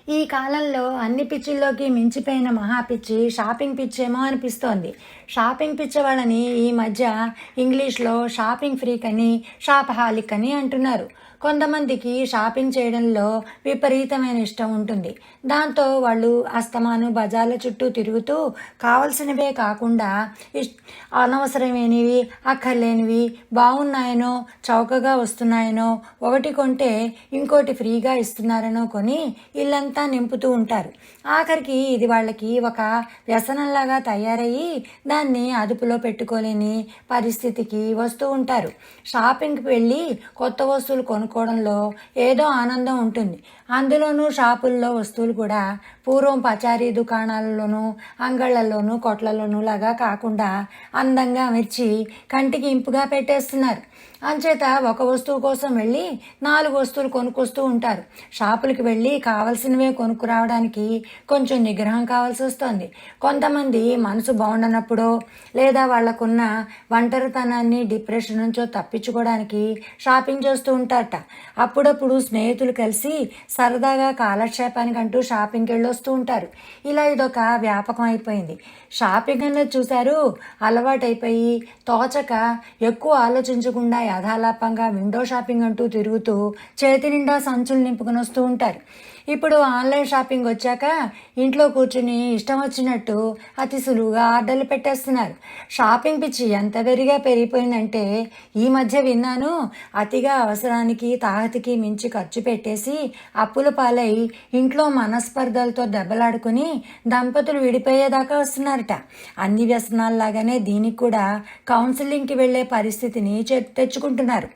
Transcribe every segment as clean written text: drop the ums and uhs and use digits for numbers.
ఈ కాలంలో అన్ని పిచ్చిల్లోకి మించిపోయిన మహా పిచ్చి షాపింగ్ పిచ్చేమో అనిపిస్తోంది. షాపింగ్ పిచ్చి వాళ్ళని ఈ మధ్య ఇంగ్లీష్లో షాపింగ్ ఫ్రీక్ అని, షాపహాలిక్ అని అంటున్నారు. కొంతమందికి షాపింగ్ చేయడంలో విపరీతమైన ఇష్టం ఉంటుంది. దాంతో వాళ్ళు అస్తమాను బజార్ల చుట్టూ తిరుగుతూ కావలసినవే కాకుండా అనవసరమైనవి, అక్కర్లేనివి, బాగున్నాయనో, చౌకగా వస్తున్నాయనో, ఒకటి కొంటే ఇంకోటి ఫ్రీగా ఇస్తున్నారనో కొని ఇల్లంతా నింపుతూ ఉంటారు. ఆఖరికి ఇది వాళ్ళకి ఒక వ్యసనంలాగా తయారయ్యి దాన్ని అదుపులో పెట్టుకోలేని పరిస్థితికి వస్తూ ఉంటారు. షాపింగ్కి వెళ్ళి కొత్త వస్తువులు కొనుక్కోవడంలో ఏదో ఆనందం ఉంటుంది. అందులోనూ షాపుల్లో వస్తువులు కూడా పూర్వం పచారీ దుకాణాలలోనూ, అంగళ్ళల్లోనూ, కొట్లలోనూ లాగా కాకుండా అందంగా అమర్చి కంటికి ఇంపుగా పెట్టేస్తున్నారు. అంచేత ఒక వస్తువు కోసం వెళ్ళి 4 వస్తువులు కొనుక్కొస్తూ ఉంటారు. షాపులకు వెళ్ళి కావలసినవే కొనుక్కురావడానికి కొంచెం నిగ్రహం కావాల్సి వస్తుంది. కొంతమంది మనసు బాగుండనప్పుడో లేదా వాళ్లకున్న ఒంటరితనాన్ని, డిప్రెషన్ నుంచో తప్పించుకోవడానికి షాపింగ్ చేస్తూ ఉంటారట. అప్పుడప్పుడు స్నేహితులు కలిసి సరదాగా కాలక్షేపానికంటూ షాపింగ్కి వెళ్ళొస్తూ ఉంటారు. ఇలా ఇదొక వ్యాపకం అయిపోయింది. షాపింగ్ అనేది చూశారు అలవాటైపోయి తోచక ఎక్కువ ఆలోచించకుండా యథాలాపంగా విండో షాపింగ్ అంటూ తిరుగుతూ చేతి నిండా సంచులు నింపుకొని వస్తూ ఉంటారు. ఇప్పుడు ఆన్లైన్ షాపింగ్ వచ్చాక ఇంట్లో కూర్చుని ఇష్టం వచ్చినట్టు అతి సులువుగా ఆర్డర్లు పెట్టేస్తున్నారు. షాపింగ్ పిచ్చి ఎంత వెరిగా పెరిగిపోయిందంటే ఈ మధ్య విన్నాను, అతిగా అవసరానికి తాహతికి మించి ఖర్చు పెట్టేసి అప్పుల పాలై ఇంట్లో మనస్పర్ధలతో దెబ్బలాడుకుని దంపతులు విడిపోయేదాకా వస్తున్నారట. అన్ని వ్యసనాల్లాగానే దీనికి కూడా కౌన్సిలింగ్కి వెళ్ళే పరిస్థితిని తెచ్చుకుంటున్నారు.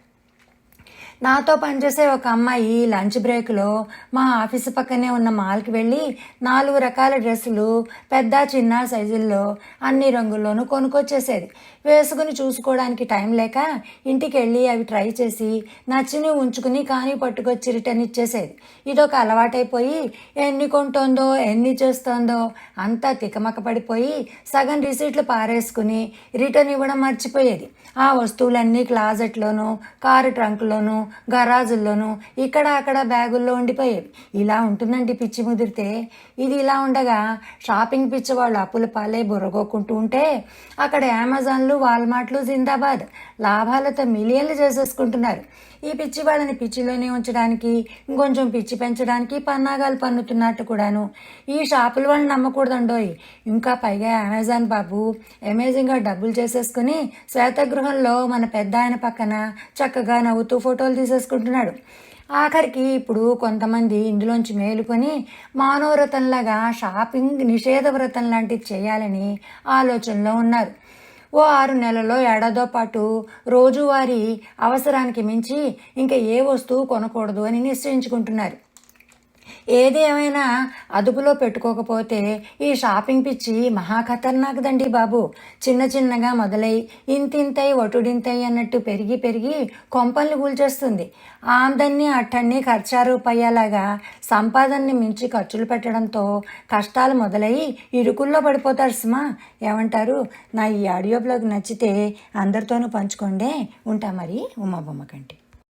నాతో పనిచేసే ఒక అమ్మాయి లంచ్ బ్రేక్లో మా ఆఫీసు పక్కనే ఉన్న మాల్కి వెళ్ళి 4 రకాల డ్రెస్సులు పెద్ద చిన్న సైజుల్లో అన్ని రంగుల్లోనూ కొనుక్కొచ్చేసేది. వేసుకుని చూసుకోవడానికి టైం లేక ఇంటికి వెళ్ళి అవి ట్రై చేసి నచ్చిని ఉంచుకుని కానీ పట్టుకొచ్చి రిటర్న్ ఇచ్చేసేది. ఇదొక అలవాటైపోయి ఎన్ని కొంటోందో, ఎన్ని చేస్తోందో అంతా తికమక పడిపోయి సగం రిసీట్లు పారేసుకుని రిటర్న్ ఇవ్వడం మర్చిపోయేది. ఆ వస్తువులన్నీ క్లాజెట్లోనూ, కారు ట్రంక్లోనూ, గరాజుల్లోనూ, ఇక్కడ అక్కడ బ్యాగుల్లో ఉండిపోయేవి. ఇలా ఉంటుందండి పిచ్చి ముదిరితే. ఇది ఇలా ఉండగా షాపింగ్ పిచ్చి వాళ్ళు అప్పుల పాలే బుర్రగోకుంటూ ఉంటే అక్కడ అమెజాన్లు, వాల్మార్ట్లు జిందాబాద్ లాభాలతో మిలియన్లు చేసేసుకుంటున్నారు. ఈ పిచ్చి వాళ్ళని పిచ్చిలోనే ఉంచడానికి, ఇంకొంచెం పిచ్చి పెంచడానికి పన్నాగాలు పన్నుతున్నట్టు కూడాను. ఈ షాపుల వాళ్ళని నమ్మకూడదండోయ్. ఇంకా పైగా అమెజాన్ బాబు అమేజింగ్గా డబ్బులు చేసేసుకుని శ్వేతగృహంలో మన పెద్ద ఆయన పక్కన చక్కగా నవ్వుతూ ఫోటోలు తీసేసుకుంటున్నాడు. ఆఖరికి ఇప్పుడు కొంతమంది ఇందులోంచి మేలుకొని మానవవ్రతంలాగా షాపింగ్ నిషేధ వ్రతం లాంటిది చేయాలని ఆలోచనలో ఉన్నారు. ఓ 6 నెలల్లో ఏడాదో పాటు రోజువారీ అవసరానికి మించి ఇంకా ఏ వస్తువు కొనకూడదు అని నిశ్చయించుకుంటున్నారు. ఏది ఏమైనా అదుపులో పెట్టుకోకపోతే ఈ షాపింగ్ పిచ్చి మహా ఖతర్నాక్దండి బాబు. చిన్న చిన్నగా మొదలై ఇంతింతై ఒటుడింతై అన్నట్టు పెరిగి పెరిగి కొంపల్ని కూల్చేస్తుంది. ఆమ్దాన్ని అట్టన్ని ఖర్చారూపయ్యేలాగా సంపాదనని మించి ఖర్చులు పెట్టడంతో కష్టాలు మొదలై ఇరుకుల్లో పడిపోతారు సుమా. ఏమంటారు? నా ఈ ఆడియో బ్లాగ్ నచ్చితే అందరితోనూ పంచుకోండి. ఉంటా మరి. ఉమాబొమ్మ కంటి.